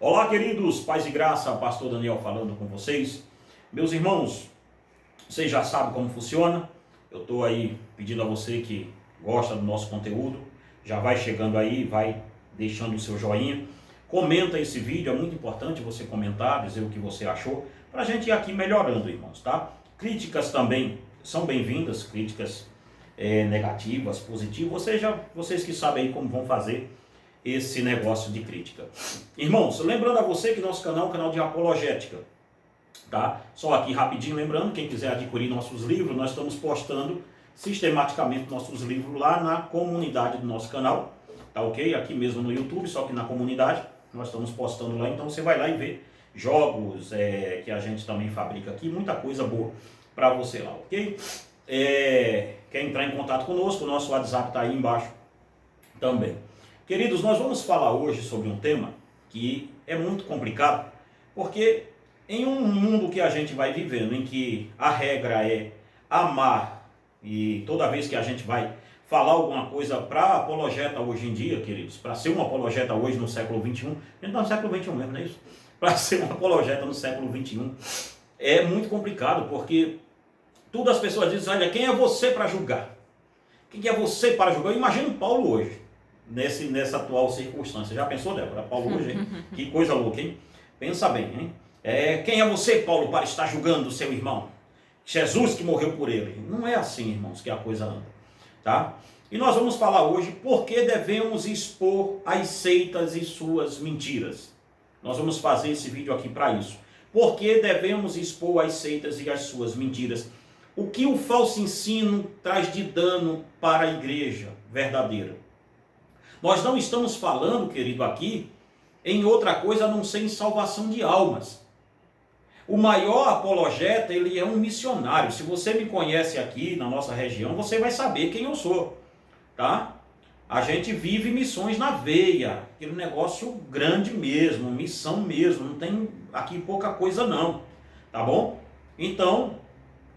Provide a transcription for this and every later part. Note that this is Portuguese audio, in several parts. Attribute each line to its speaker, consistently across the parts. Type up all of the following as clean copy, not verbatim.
Speaker 1: Olá, queridos, paz e graça, pastor Daniel falando com vocês. Meus irmãos, vocês já sabem como funciona. Eu estou aí pedindo a você que gosta do nosso conteúdo, já vai chegando aí, vai deixando o seu joinha. Comenta esse vídeo, é muito importante você comentar, dizer o que você achou, para a gente ir aqui melhorando, irmãos, tá? Críticas também são bem-vindas, críticas negativas, positivas, vocês que sabem aí como vão fazer esse negócio de crítica. Irmãos, lembrando a você que nosso canal é um canal de apologética, tá? Só aqui rapidinho lembrando, quem quiser adquirir nossos livros, nós estamos postando sistematicamente nossos livros lá na comunidade do nosso canal, tá ok? Aqui mesmo no YouTube, só que na comunidade, nós estamos postando lá, então você vai lá e vê jogos que a gente também fabrica aqui, muita coisa boa para você lá, ok? Quer entrar em contato conosco, o nosso WhatsApp está aí embaixo também. Queridos, nós vamos falar hoje sobre um tema que é muito complicado, porque em um mundo que a gente vai vivendo, em que a regra é amar, e toda vez que a gente vai falar alguma coisa para apologeta hoje em dia, queridos, para ser um apologeta hoje no século XXI, a gente está no século XXI mesmo, não é isso? Para ser um apologeta no século XXI, é muito complicado, porque tudo as pessoas dizem, olha, quem é você para julgar? Quem é você para julgar? Imagina Paulo hoje. Nessa atual circunstância. Já pensou, Débora? Paulo hoje, hein? Que coisa louca, hein? Pensa bem, hein? Quem é você, Paulo, para estar julgando o seu irmão? Jesus que morreu por ele. Não é assim, irmãos, que a coisa anda, tá? E nós vamos falar hoje por que devemos expor as seitas e suas mentiras. Nós vamos fazer esse vídeo aqui para isso. Por que devemos expor as seitas e as suas mentiras? O que o falso ensino traz de dano para a igreja verdadeira? Nós não estamos falando, querido, aqui em outra coisa a não ser em salvação de almas. O maior apologeta, ele é um missionário. Se você me conhece aqui na nossa região, você vai saber quem eu sou, tá? A gente vive missões na veia, aquele negócio grande mesmo, missão mesmo, não tem aqui pouca coisa não, tá bom? Então,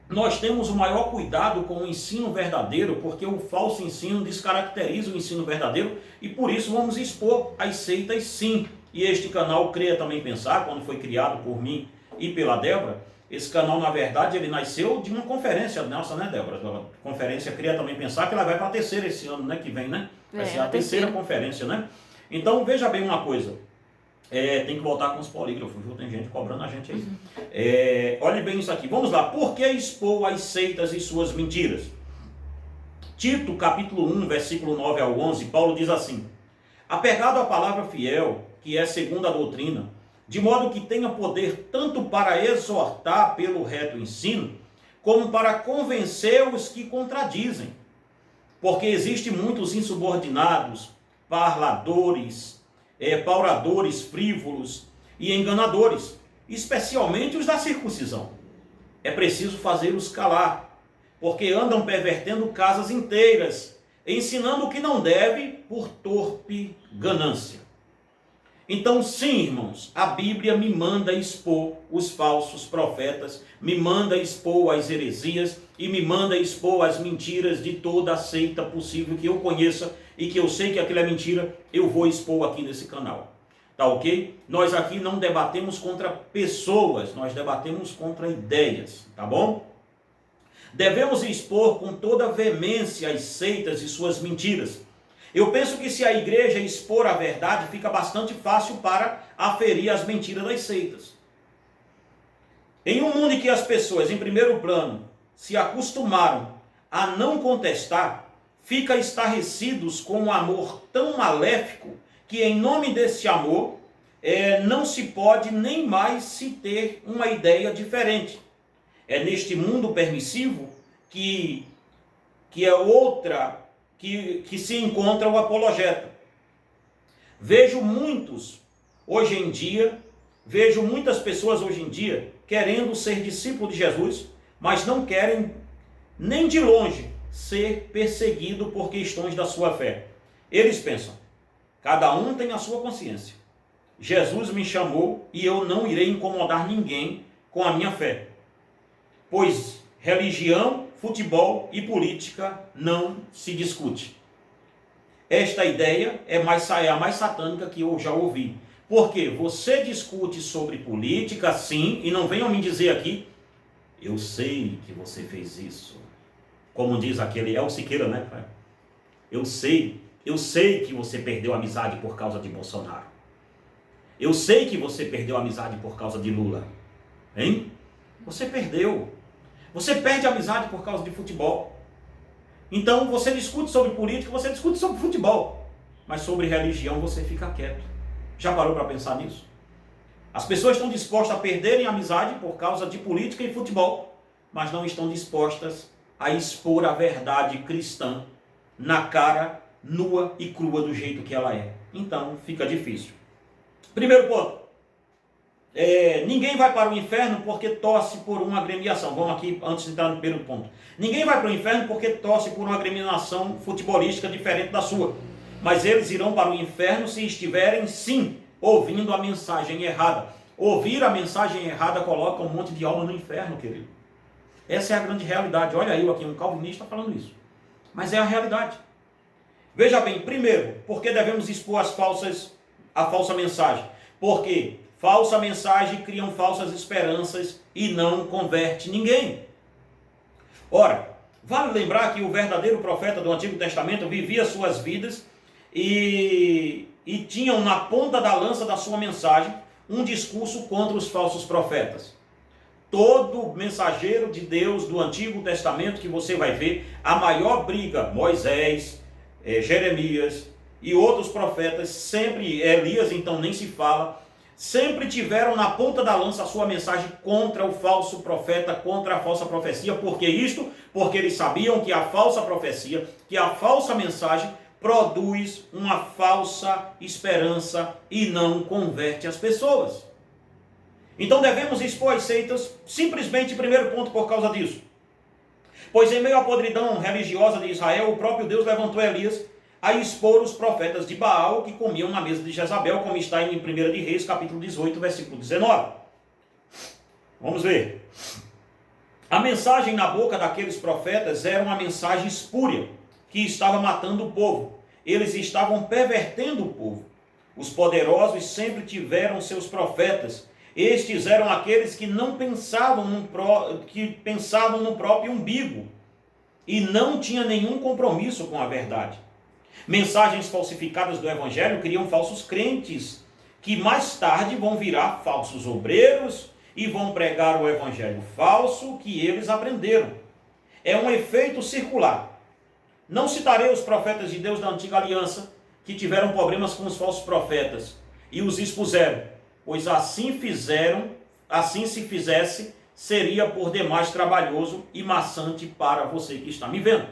Speaker 1: nós temos o maior cuidado com o ensino verdadeiro, porque o falso ensino descaracteriza o ensino verdadeiro e por isso vamos expor as seitas sim. E este canal Creia Também Pensar, quando foi criado por mim e pela Débora, esse canal na verdade ele nasceu de uma conferência nossa, né, Débora? A conferência Creia Também Pensar, que ela vai para a terceira esse ano, né, que vem, né? Vai ser a terceira conferência, né? Então veja bem uma coisa. Tem que voltar com os polígrafos, viu? Tem gente cobrando a gente aí. Olhe bem isso aqui. Vamos lá. Por que expor as seitas e suas mentiras? Tito, capítulo 1, versículo 9 ao 11, Paulo diz assim: apegado à palavra fiel, que é segundo a doutrina, de modo que tenha poder tanto para exortar pelo reto ensino, como para convencer os que contradizem. Porque existem muitos insubordinados, parladores, pauradores frívolos e enganadores, especialmente os da circuncisão. É preciso fazê-los calar, porque andam pervertendo casas inteiras, ensinando o que não deve por torpe ganância. Então, sim, irmãos, a Bíblia me manda expor os falsos profetas, me manda expor as heresias e me manda expor as mentiras de toda a seita possível que eu conheça e que eu sei que aquilo é mentira, eu vou expor aqui nesse canal. Tá ok? Nós aqui não debatemos contra pessoas, nós debatemos contra ideias, tá bom? Devemos expor com toda veemência as seitas e suas mentiras. Eu penso que se a igreja expor a verdade, fica bastante fácil para aferir as mentiras das seitas. Em um mundo em que as pessoas, em primeiro plano, se acostumaram a não contestar, fica estarrecidos com um amor tão maléfico que em nome desse amor não se pode nem mais se ter uma ideia diferente. É neste mundo permissivo que se encontra o apologeta. Vejo muitas pessoas hoje em dia querendo ser discípulo de Jesus, mas não querem nem de longe ser perseguido por questões da sua fé. Eles pensam, cada um tem a sua consciência. Jesus me chamou e eu não irei incomodar ninguém com a minha fé, pois religião, futebol e política não se discute. Esta ideia é a mais satânica que eu já ouvi. Porque você discute sobre política, sim, e não venham me dizer aqui, eu sei que você fez isso. Como diz aquele El Siqueira, né? Eu sei que você perdeu a amizade por causa de Bolsonaro. Eu sei que você perdeu a amizade por causa de Lula. Hein? Você perdeu. Você perde a amizade por causa de futebol. Então você discute sobre política, você discute sobre futebol. Mas sobre religião você fica quieto. Já parou para pensar nisso? As pessoas estão dispostas a perderem a amizade por causa de política e futebol, mas não estão dispostas a expor a verdade cristã na cara, nua e crua do jeito que ela é. Então fica difícil. Primeiro ponto. Ninguém vai para o inferno porque torce por uma agremiação. Vamos aqui, antes de entrar no primeiro ponto. Ninguém vai para o inferno porque torce por uma agremiação futebolística diferente da sua. Mas eles irão para o inferno se estiverem, sim, ouvindo a mensagem errada. Ouvir a mensagem errada coloca um monte de alma no inferno, querido. Essa é a grande realidade. Olha aí, aqui um calvinista falando isso. Mas é a realidade. Veja bem, primeiro, por que devemos expor a falsa mensagem? Porque falsa mensagem criam falsas esperanças e não converte ninguém. Ora, vale lembrar que o verdadeiro profeta do Antigo Testamento vivia suas vidas e tinham na ponta da lança da sua mensagem um discurso contra os falsos profetas. Todo mensageiro de Deus do Antigo Testamento que você vai ver, a maior briga, Moisés, Jeremias e outros profetas, sempre, Elias então nem se fala, sempre tiveram na ponta da lança a sua mensagem contra o falso profeta, contra a falsa profecia. Por que isto? Porque eles sabiam que a falsa profecia, que a falsa mensagem produz uma falsa esperança e não converte as pessoas. Então devemos expor as seitas simplesmente, primeiro ponto, por causa disso. Pois em meio à podridão religiosa de Israel, o próprio Deus levantou Elias a expor os profetas de Baal que comiam na mesa de Jezabel, como está em 1 de Reis, capítulo 18, versículo 19. Vamos ver. A mensagem na boca daqueles profetas era uma mensagem espúria, que estava matando o povo. Eles estavam pervertendo o povo. Os poderosos sempre tiveram seus profetas. Estes eram aqueles que não pensavam no próprio umbigo e não tinham nenhum compromisso com a verdade. Mensagens falsificadas do Evangelho criam falsos crentes, que mais tarde vão virar falsos obreiros e vão pregar o Evangelho falso que eles aprenderam. É um efeito circular. Não citarei os profetas de Deus da antiga aliança que tiveram problemas com os falsos profetas e os expuseram, pois assim se fizesse, seria por demais trabalhoso e maçante para você que está me vendo.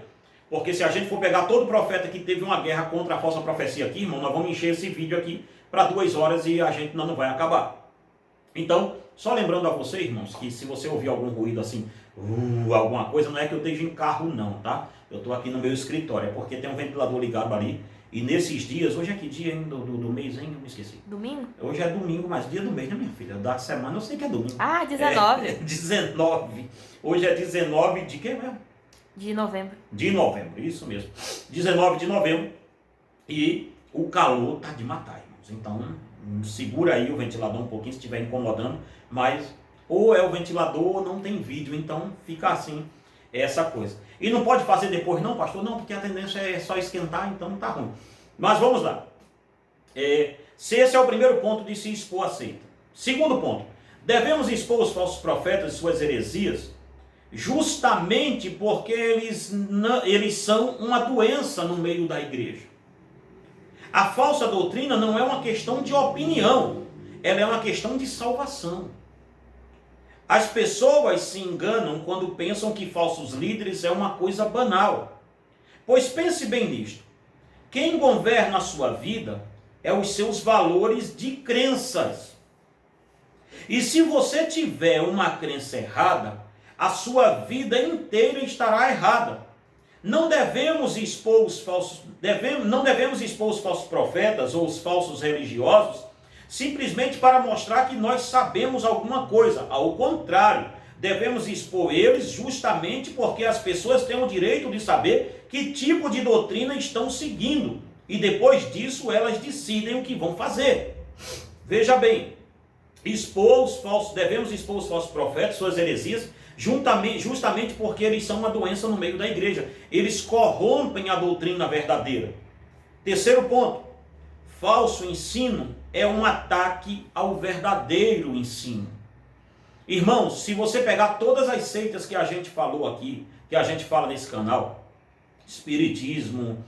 Speaker 1: Porque se a gente for pegar todo profeta que teve uma guerra contra a falsa profecia aqui, irmão, nós vamos encher esse vídeo aqui para 2 horas e a gente não vai acabar. Então, só lembrando a você, irmãos, que se você ouvir algum ruído assim, alguma coisa, não é que eu esteja em carro não, tá? Eu estou aqui no meu escritório, é porque tem um ventilador ligado ali. E nesses dias, hoje é que dia do mês, hein? Eu me esqueci.
Speaker 2: Domingo?
Speaker 1: Hoje é domingo, mas dia do mês, né, minha filha? Da semana eu sei que é domingo.
Speaker 2: Ah, 19.
Speaker 1: 19. Hoje é 19 de quê mesmo?
Speaker 2: De novembro.
Speaker 1: De novembro, isso mesmo. 19 de novembro. E o calor tá de matar, irmãos. Então, segura aí o ventilador um pouquinho se estiver incomodando. Mas, ou é o ventilador ou não tem vídeo. Então, fica assim, essa coisa. E não pode fazer depois não, pastor? Não, porque a tendência é só esquentar, então tá ruim. Mas vamos lá. Se esse é o primeiro ponto de se expor a seita. Segundo ponto. Devemos expor os falsos profetas e suas heresias justamente porque eles são uma doença no meio da igreja. A falsa doutrina não é uma questão de opinião, ela é uma questão de salvação. As pessoas se enganam quando pensam que falsos líderes é uma coisa banal. Pois pense bem nisto. Quem governa a sua vida é os seus valores de crenças. E se você tiver uma crença errada, a sua vida inteira estará errada. Não devemos expor os falsos profetas ou os falsos religiosos simplesmente para mostrar que nós sabemos alguma coisa. Ao contrário, devemos expor eles justamente porque as pessoas têm o direito de saber que tipo de doutrina estão seguindo. E depois disso elas decidem o que vão fazer. Veja bem, devemos expor os falsos profetas, suas heresias, justamente porque eles são uma doença no meio da igreja. Eles corrompem a doutrina verdadeira. Terceiro ponto, falso ensino é um ataque ao verdadeiro ensino. Irmãos, se você pegar todas as seitas que a gente falou aqui, que a gente fala nesse canal, espiritismo,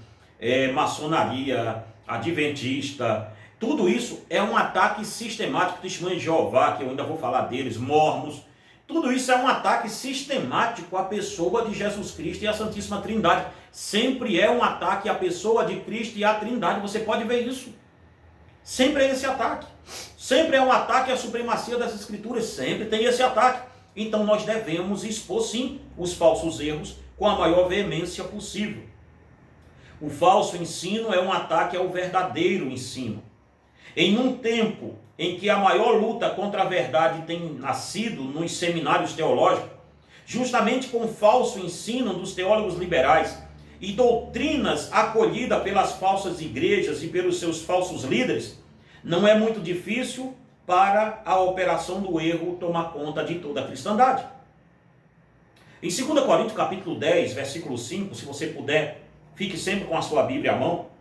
Speaker 1: maçonaria, adventista, tudo isso é um ataque sistemático. Testemunha de Jeová, que eu ainda vou falar deles, mormons, tudo isso é um ataque sistemático à pessoa de Jesus Cristo e à Santíssima Trindade. Sempre é um ataque à pessoa de Cristo e à Trindade, você pode ver isso. Sempre é esse ataque. Sempre é um ataque à supremacia das Escrituras, sempre tem esse ataque. Então nós devemos expor sim os falsos erros com a maior veemência possível. O falso ensino é um ataque ao verdadeiro ensino. Em um tempo em que a maior luta contra a verdade tem nascido nos seminários teológicos, justamente com o falso ensino dos teólogos liberais e doutrinas acolhidas pelas falsas igrejas e pelos seus falsos líderes, não é muito difícil para a operação do erro tomar conta de toda a cristandade. Em 2 Coríntios capítulo 10, versículo 5, se você puder, fique sempre com a sua Bíblia à mão,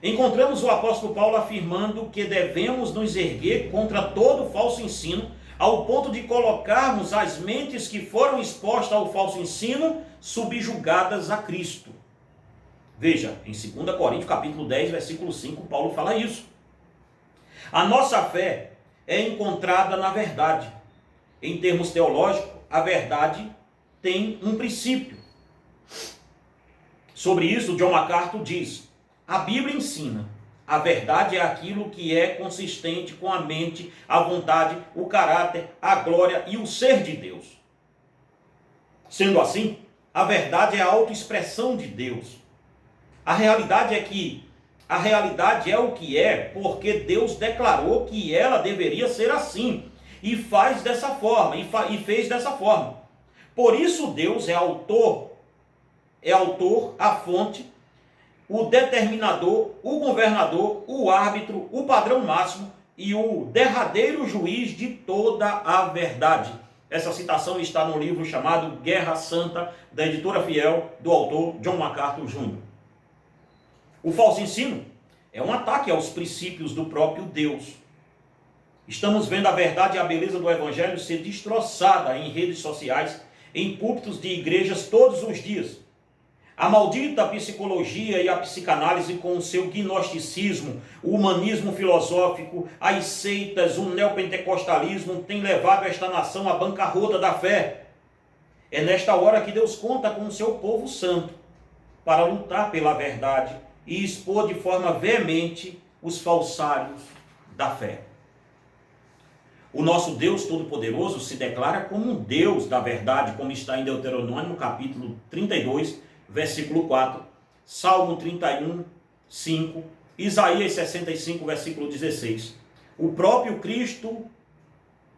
Speaker 1: encontramos o apóstolo Paulo afirmando que devemos nos erguer contra todo falso ensino, ao ponto de colocarmos as mentes que foram expostas ao falso ensino subjugadas a Cristo. Veja, em 2 Coríntios capítulo 10, versículo 5, Paulo fala isso. A nossa fé é encontrada na verdade. Em termos teológicos, a verdade tem um princípio. Sobre isso, John MacArthur diz: a Bíblia ensina, a verdade é aquilo que é consistente com a mente, a vontade, o caráter, a glória e o ser de Deus. Sendo assim, a verdade é a autoexpressão de Deus. A realidade é o que é, porque Deus declarou que ela deveria ser assim, e faz dessa forma, e fez dessa forma. Por isso Deus é autor, a fonte, o determinador, o governador, o árbitro, o padrão máximo e o derradeiro juiz de toda a verdade. Essa citação está no livro chamado Guerra Santa, da editora Fiel, do autor John MacArthur Jr. O falso ensino é um ataque aos princípios do próprio Deus. Estamos vendo a verdade e a beleza do Evangelho ser destroçada em redes sociais, em púlpitos de igrejas todos os dias. A maldita psicologia e a psicanálise com o seu gnosticismo, o humanismo filosófico, as seitas, o neopentecostalismo tem levado esta nação à bancarrota da fé. É nesta hora que Deus conta com o seu povo santo para lutar pela verdade e expor de forma veemente os falsários da fé. O nosso Deus Todo-Poderoso se declara como um Deus da verdade, como está em Deuteronômio capítulo 32, versículo 4, Salmo 31, 5, Isaías 65, versículo 16. O próprio Cristo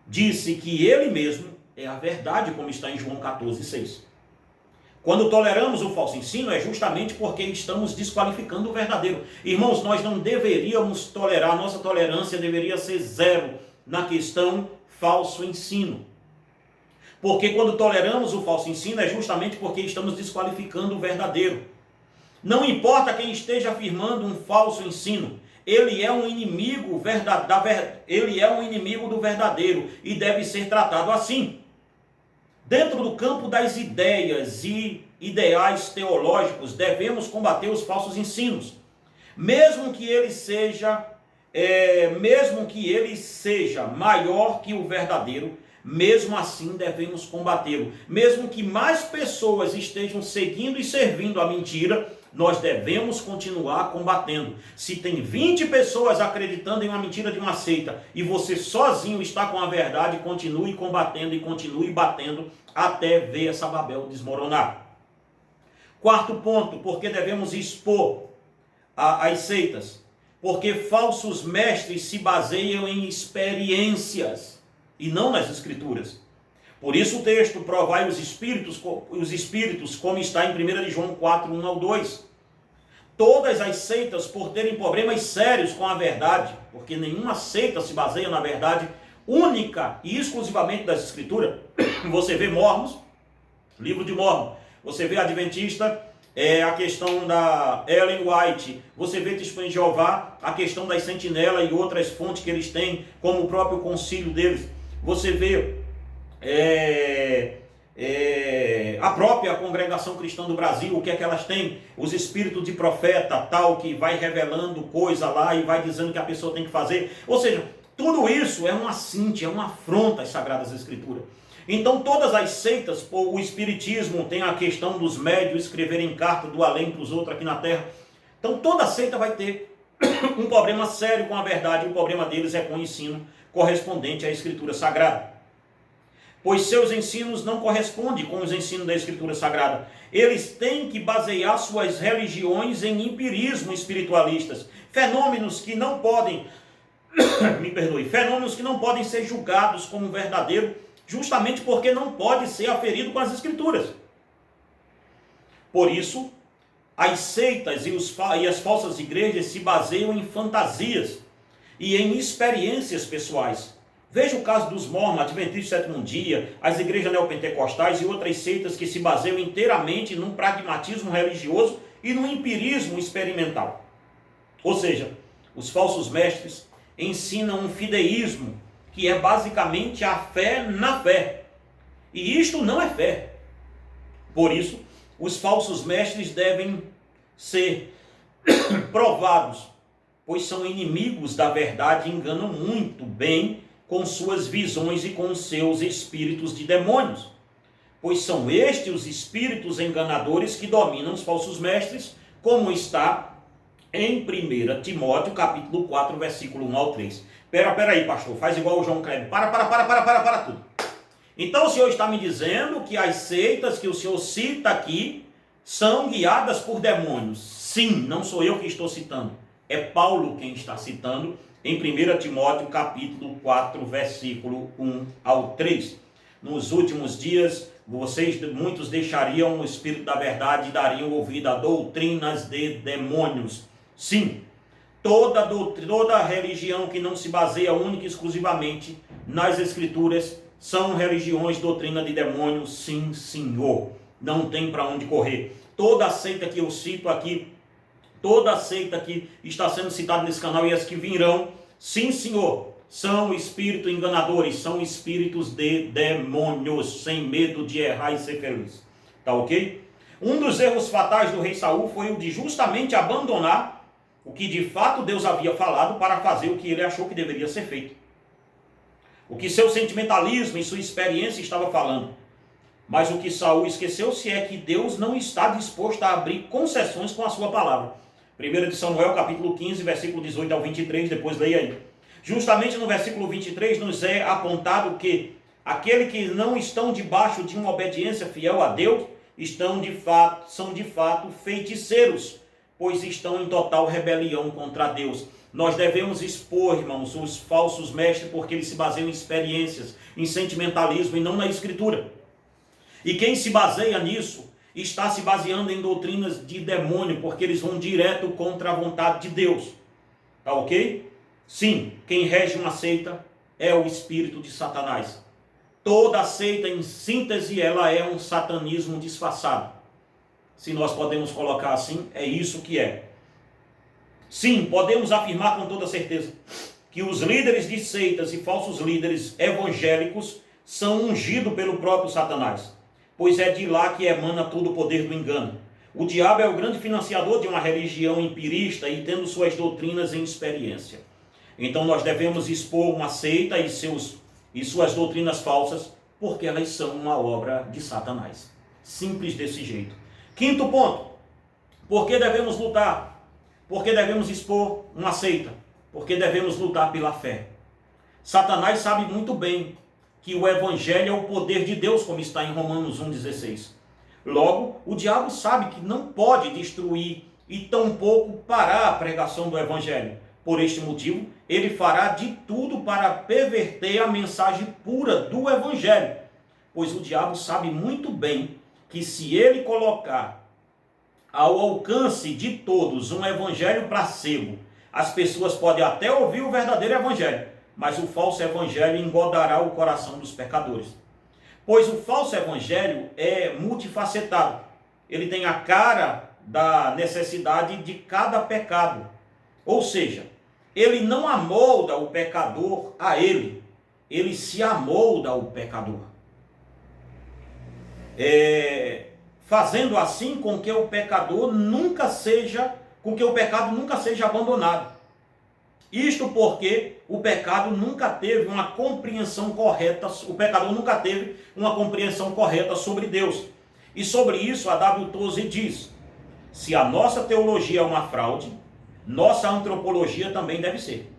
Speaker 1: disse que Ele mesmo é a verdade, como está em João 14, 6. Quando toleramos o falso ensino, é justamente porque estamos desqualificando o verdadeiro. Irmãos, nós não deveríamos tolerar, nossa tolerância deveria ser zero na questão falso ensino. Porque quando toleramos o falso ensino, é justamente porque estamos desqualificando o verdadeiro. Não importa quem esteja afirmando um falso ensino, ele é um inimigo do verdadeiro e deve ser tratado assim. Dentro do campo das ideias e ideais teológicos, devemos combater os falsos ensinos, mesmo que ele seja maior que o verdadeiro. Mesmo assim devemos combatê-lo. Mesmo que mais pessoas estejam seguindo e servindo a mentira, nós devemos continuar combatendo. Se tem 20 pessoas acreditando em uma mentira de uma seita e você sozinho está com a verdade, continue combatendo e continue batendo até ver essa Babel desmoronar. Quarto ponto, porque devemos expor as seitas? Porque falsos mestres se baseiam em experiências e não nas Escrituras. Por isso o texto, provai os espíritos, como está em 1 João 4, 1 ao 2. todas as seitas, por terem problemas sérios com a verdade, porque nenhuma seita se baseia na verdade única e exclusivamente das Escrituras. Você vê Mormons, livro de Mormon, você vê Adventista, a questão da Ellen White, você vê Testemunho de Jeová, a questão das sentinelas e outras fontes que eles têm, como o próprio concílio deles. Você vê a própria Congregação Cristã do Brasil, o que é que elas têm? Os espíritos de profeta, tal, que vai revelando coisa lá e vai dizendo que a pessoa tem que fazer. Ou seja, tudo isso é uma cinte, é uma afronta às Sagradas Escrituras. Então todas as seitas, o espiritismo tem a questão dos médios escreverem carta do além para os outros aqui na terra. Então toda seita vai ter um problema sério com a verdade, e o problema deles é com o ensino correspondente à Escritura Sagrada. Pois seus ensinos não correspondem com os ensinos da Escritura Sagrada. Eles têm que basear suas religiões em empirismo espiritualistas, fenômenos que não podem, fenômenos que não podem ser julgados como verdadeiro, justamente porque não pode ser aferido com as Escrituras. Por isso, as seitas e as falsas igrejas se baseiam em fantasias e em experiências pessoais. Veja o caso dos Mormons, Adventistas do Sétimo Dia, as igrejas neopentecostais e outras seitas que se baseiam inteiramente num pragmatismo religioso e no empirismo experimental. Ou seja, os falsos mestres ensinam um fideísmo, que é basicamente a fé na fé. E isto não é fé. Por isso, os falsos mestres devem ser provados, pois são inimigos da verdade e enganam muito bem com suas visões e com seus espíritos de demônios. Pois são estes os espíritos enganadores que dominam os falsos mestres, como está em 1 Timóteo, capítulo 4, versículo 1 ao 3. Espera aí, pastor, faz igual o João Kleber. Para tudo. Então o senhor está me dizendo que as seitas que o senhor cita aqui são guiadas por demônios. Sim, não sou eu que estou citando. É Paulo quem está citando em 1 Timóteo, capítulo 4, versículo 1 ao 3. Nos últimos dias, muitos deixariam o Espírito da verdade e dariam ouvido a doutrinas de demônios. Sim, toda religião que não se baseia única e exclusivamente nas Escrituras são religiões, doutrina de demônios, sim, senhor. Não tem para onde correr. Toda seita que eu cito aqui, toda seita que está sendo citada nesse canal e as que virão, sim, senhor, são espíritos enganadores, são espíritos de demônios, sem medo de errar e ser feliz. Tá ok? Um dos erros fatais do rei Saul foi o de justamente abandonar o que de fato Deus havia falado para fazer o que ele achou que deveria ser feito. O que seu sentimentalismo e sua experiência estava falando. Mas o que Saul esqueceu-se é que Deus não está disposto a abrir concessões com a sua palavra. 1 de Samuel, capítulo 15, versículo 18 ao 23, depois leia aí. Justamente no versículo 23 nos é apontado que aqueles que não estão debaixo de uma obediência fiel a Deus são de fato feiticeiros, pois estão em total rebelião contra Deus. Nós devemos expor, irmãos, os falsos mestres, porque eles se baseiam em experiências, em sentimentalismo e não na Escritura. E quem se baseia nisso está se baseando em doutrinas de demônio, porque eles vão direto contra a vontade de Deus. Tá ok? Sim, quem rege uma seita é o espírito de Satanás. Toda seita, em síntese, ela é um satanismo disfarçado. Se nós podemos colocar assim, é isso que é. Sim, podemos afirmar com toda certeza que os líderes de seitas e falsos líderes evangélicos são ungidos pelo próprio Satanás, pois é de lá que emana todo o poder do engano. O diabo é o grande financiador de uma religião empirista e tendo suas doutrinas em experiência. Então nós devemos expor uma seita e suas doutrinas falsas, porque elas são uma obra de Satanás. Simples desse jeito. Quinto ponto, por que devemos lutar? Por que devemos expor uma seita? Porque devemos lutar pela fé. Satanás sabe muito bem que o evangelho é o poder de Deus, como está em Romanos 1,16. Logo, o diabo sabe que não pode destruir e tampouco parar a pregação do evangelho. Por este motivo, ele fará de tudo para perverter a mensagem pura do evangelho, pois o diabo sabe muito bem que se ele colocar ao alcance de todos um evangelho placebo, as pessoas podem até ouvir o verdadeiro evangelho, mas o falso evangelho engordará o coração dos pecadores. Pois o falso evangelho é multifacetado. Ele tem a cara da necessidade de cada pecado. Ou seja, ele não amolda o pecador a ele, ele se amolda ao pecador. Fazendo assim com que o pecado nunca seja abandonado. Isto porque o pecado nunca teve uma compreensão correta, o pecador nunca teve uma compreensão correta sobre Deus. E sobre isso a W. Tozer diz: se a nossa teologia é uma fraude, nossa antropologia também deve ser.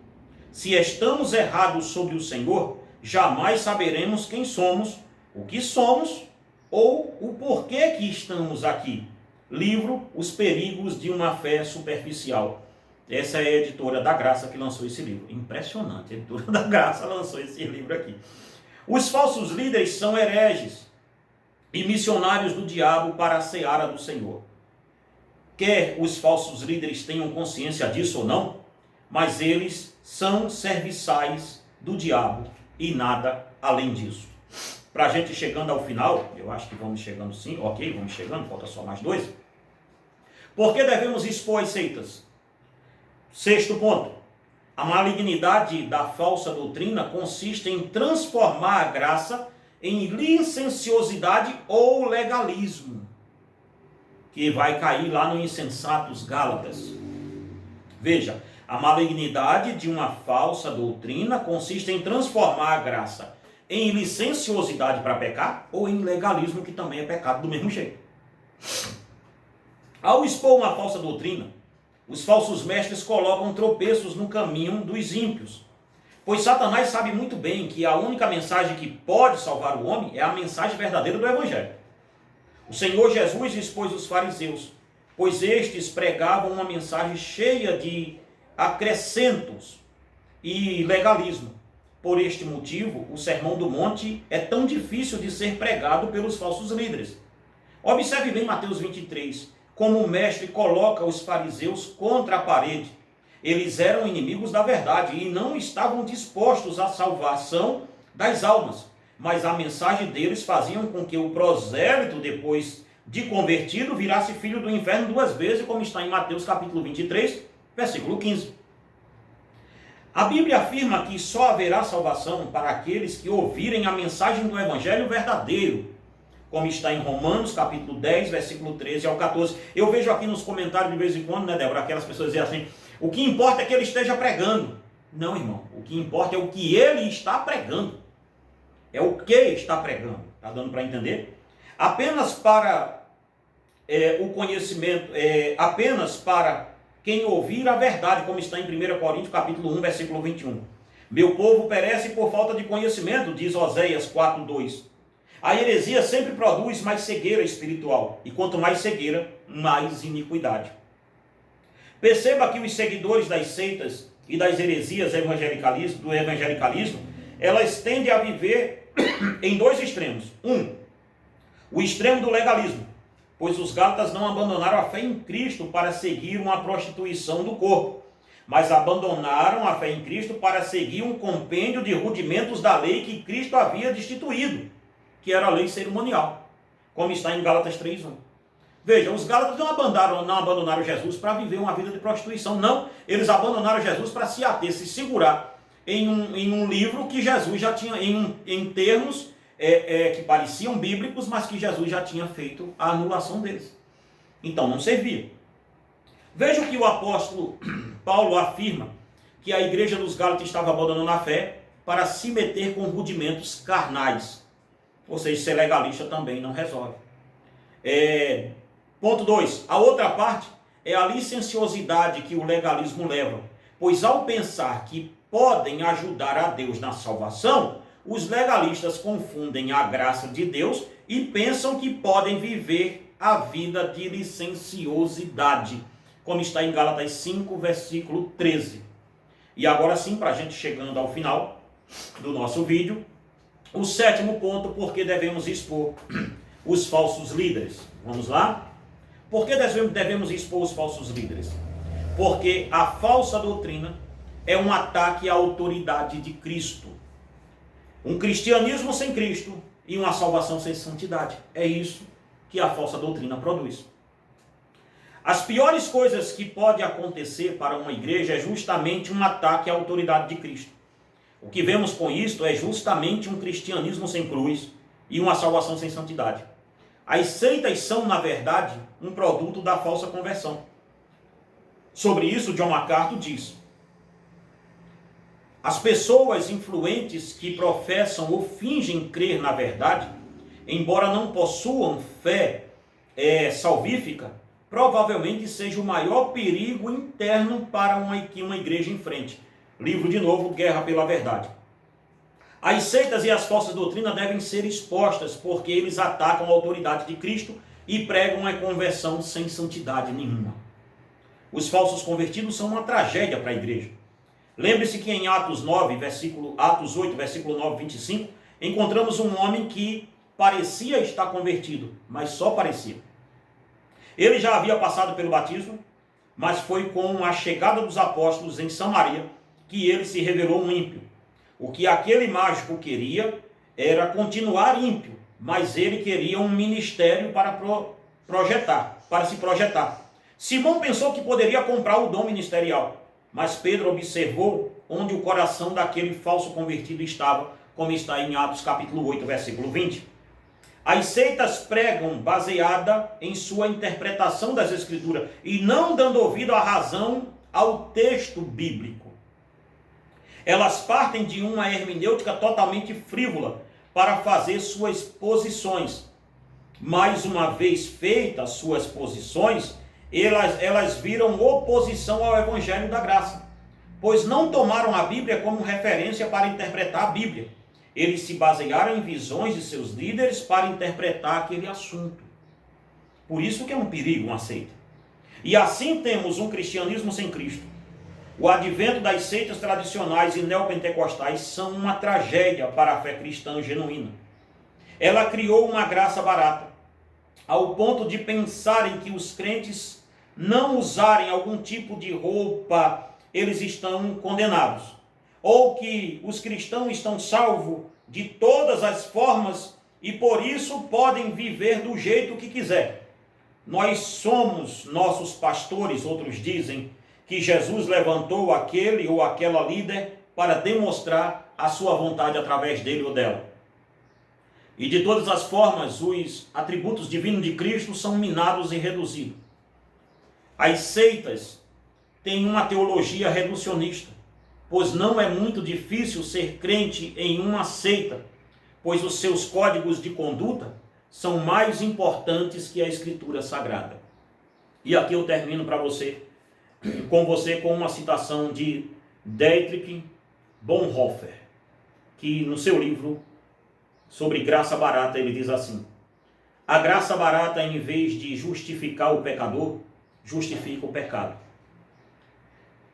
Speaker 1: Se estamos errados sobre o Senhor, jamais saberemos quem somos, o que somos ou o porquê que estamos aqui. Livro Os Perigos de uma Fé Superficial. Essa é a editora da Graça que lançou esse livro. Impressionante, a editora da Graça lançou esse livro aqui. Os falsos líderes são hereges e missionários do diabo para a seara do Senhor. Quer os falsos líderes tenham consciência disso ou não, mas eles são serviçais do diabo e nada além disso. Para a gente chegando ao final, eu acho que vamos chegando sim, ok, vamos chegando, falta só mais 2. Por que devemos expor as seitas? 6º ponto. A malignidade da falsa doutrina consiste em transformar a graça em licenciosidade ou legalismo, que vai cair lá no Insensatos Gálatas. Veja, a malignidade de uma falsa doutrina consiste em transformar a graça em licenciosidade para pecar ou em legalismo, que também é pecado do mesmo jeito. Ao expor uma falsa doutrina, os falsos mestres colocam tropeços no caminho dos ímpios, pois Satanás sabe muito bem que a única mensagem que pode salvar o homem é a mensagem verdadeira do Evangelho. O Senhor Jesus expôs os fariseus, pois estes pregavam uma mensagem cheia de acrescentos e legalismo. Por este motivo, o Sermão do Monte é tão difícil de ser pregado pelos falsos líderes. Observe bem Mateus 23, como o mestre coloca os fariseus contra a parede. Eles eram inimigos da verdade e não estavam dispostos à salvação das almas, mas a mensagem deles fazia com que o prosélito, depois de convertido, virasse filho do inferno 2 vezes, como está em Mateus capítulo 23, versículo 15. A Bíblia afirma que só haverá salvação para aqueles que ouvirem a mensagem do Evangelho verdadeiro, como está em Romanos capítulo 10, versículo 13 ao 14. Eu vejo aqui nos comentários de vez em quando, né, Débora, aquelas pessoas dizem assim: o que importa é que ele esteja pregando. Não, irmão, o que importa é o que ele está pregando. É o que está pregando. Está dando para entender? Apenas para o conhecimento, apenas para quem ouvir a verdade, como está em 1 Coríntios capítulo 1, versículo 21. Meu povo perece por falta de conhecimento, diz Oséias 4, 2. A heresia sempre produz mais cegueira espiritual, e quanto mais cegueira, mais iniquidade. Perceba que os seguidores das seitas e das heresias do evangelicalismo, elas tendem a viver em 2 extremos. O extremo do legalismo, pois os gálatas não abandonaram a fé em Cristo para seguir uma prostituição do corpo, mas abandonaram a fé em Cristo para seguir um compêndio de rudimentos da lei que Cristo havia destituído, que era a lei cerimonial, como está em Gálatas 3:1. Veja, os gálatas não abandonaram Jesus para viver uma vida de prostituição, não. Eles abandonaram Jesus para se ater, se segurar em um livro que Jesus já tinha, em termos que pareciam bíblicos, mas que Jesus já tinha feito a anulação deles. Então não servia. Veja que o apóstolo Paulo afirma que a igreja dos Gálatas estava abandonando a fé para se meter com rudimentos carnais. Ou seja, ser legalista também não resolve. Ponto 2. A outra parte é a licenciosidade que o legalismo leva. Pois ao pensar que podem ajudar a Deus na salvação, os legalistas confundem a graça de Deus e pensam que podem viver a vida de licenciosidade, como está em Gálatas 5, versículo 13. E agora sim, para a gente chegando ao final do nosso vídeo, o 7º ponto, porque devemos expor os falsos líderes. Vamos lá? Por que devemos expor os falsos líderes? Porque a falsa doutrina é um ataque à autoridade de Cristo. Um cristianismo sem Cristo e uma salvação sem santidade. É isso que a falsa doutrina produz. As piores coisas que podem acontecer para uma igreja é justamente um ataque à autoridade de Cristo. O que vemos com isto é justamente um cristianismo sem cruz e uma salvação sem santidade. As seitas são, na verdade, um produto da falsa conversão. Sobre isso, John MacArthur diz: as pessoas influentes que professam ou fingem crer na verdade, embora não possuam fé salvífica, provavelmente seja o maior perigo interno para uma igreja em frente. Livro de novo, Guerra pela Verdade. As seitas e as falsas doutrinas devem ser expostas, porque eles atacam a autoridade de Cristo e pregam a conversão sem santidade nenhuma. Os falsos convertidos são uma tragédia para a igreja. Lembre-se que em Atos 8, versículo 9, 25, encontramos um homem que parecia estar convertido, mas só parecia. Ele já havia passado pelo batismo, mas foi com a chegada dos apóstolos em Samaria que ele se revelou um ímpio. O que aquele mágico queria era continuar ímpio, mas ele queria um ministério para se projetar. Simão pensou que poderia comprar o dom ministerial, mas Pedro observou onde o coração daquele falso convertido estava, como está em Atos capítulo 8, versículo 20. As seitas pregam baseada em sua interpretação das Escrituras e não dando ouvido à razão ao texto bíblico. Elas partem de uma hermenêutica totalmente frívola para fazer suas posições. Mais uma vez feitas suas posições, elas viram oposição ao Evangelho da Graça, pois não tomaram a Bíblia como referência para interpretar a Bíblia. Eles se basearam em visões de seus líderes para interpretar aquele assunto. Por isso que é um perigo uma seita. E assim temos um cristianismo sem Cristo. O advento das seitas tradicionais e neopentecostais são uma tragédia para a fé cristã genuína. Ela criou uma graça barata, ao ponto de pensarem que os crentes não usarem algum tipo de roupa, eles estão condenados. Ou que os cristãos estão salvos de todas as formas e por isso podem viver do jeito que quiser. Nós somos nossos pastores, outros dizem, que Jesus levantou aquele ou aquela líder para demonstrar a sua vontade através dele ou dela. E de todas as formas, os atributos divinos de Cristo são minados e reduzidos. As seitas têm uma teologia reducionista, pois não é muito difícil ser crente em uma seita, pois os seus códigos de conduta são mais importantes que a Escritura Sagrada. E aqui eu termino com uma citação de Dietrich Bonhoeffer, que no seu livro sobre graça barata ele diz assim: a graça barata, em vez de justificar o pecador, justifica o pecado.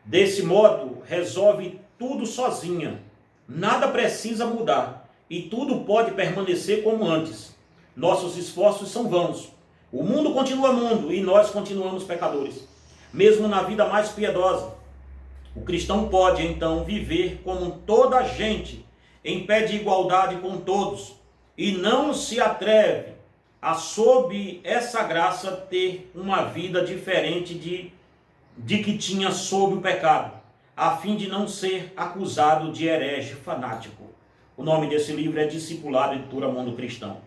Speaker 1: Desse modo, resolve tudo sozinha, nada precisa mudar e tudo pode permanecer como antes. Nossos esforços são vãos. O mundo continua mundo e nós continuamos pecadores. Mesmo na vida mais piedosa, o cristão pode então viver como toda a gente, em pé de igualdade com todos, e não se atreve a, sob essa graça, ter uma vida diferente de que tinha sob o pecado, a fim de não ser acusado de herege fanático. O nome desse livro é Discipulado e Cultura Mundo Cristão.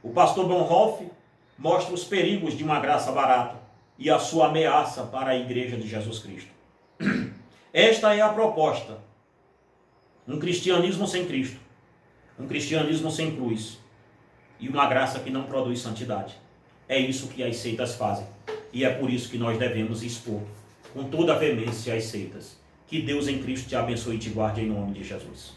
Speaker 1: O pastor Bonhoeffer mostra os perigos de uma graça barata e a sua ameaça para a igreja de Jesus Cristo. Esta é a proposta. Um cristianismo sem Cristo, um cristianismo sem cruz e uma graça que não produz santidade. É isso que as seitas fazem e é por isso que nós devemos expor com toda a veemência as seitas. Que Deus em Cristo te abençoe e te guarde em nome de Jesus.